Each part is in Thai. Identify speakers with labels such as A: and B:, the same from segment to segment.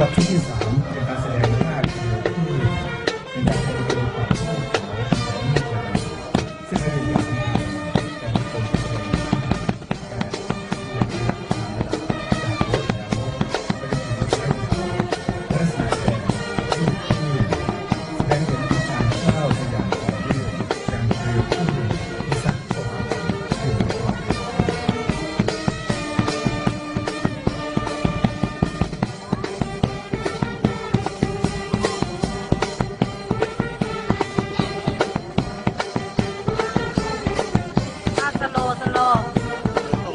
A: หรับชุดที่3เป็นการแสดงท่าทีที่เป็นการแสดงความเข้าขาวของนิทานซึ่งเป็นอย่างสำคัญแต่ละคนแสดงแต่อย่างนี้จากรถแล้วก็จะถึงใช้ลักษณะแสดงที่แสดงเป็นการเข้าตัวอย่างของเรื่องการเรียนที่สักสว่างให้มีความ
B: สโลว์สโลว์โอ้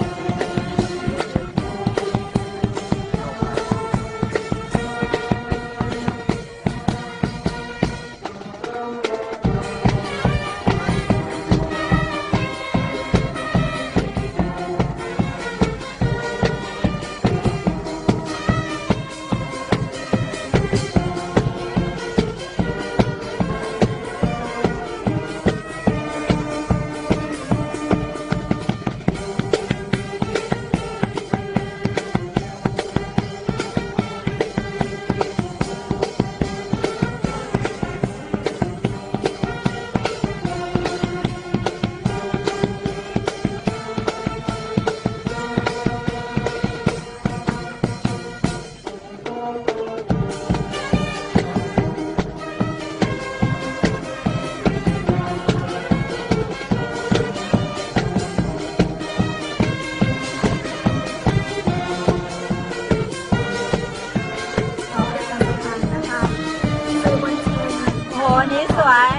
B: โหนี้สวย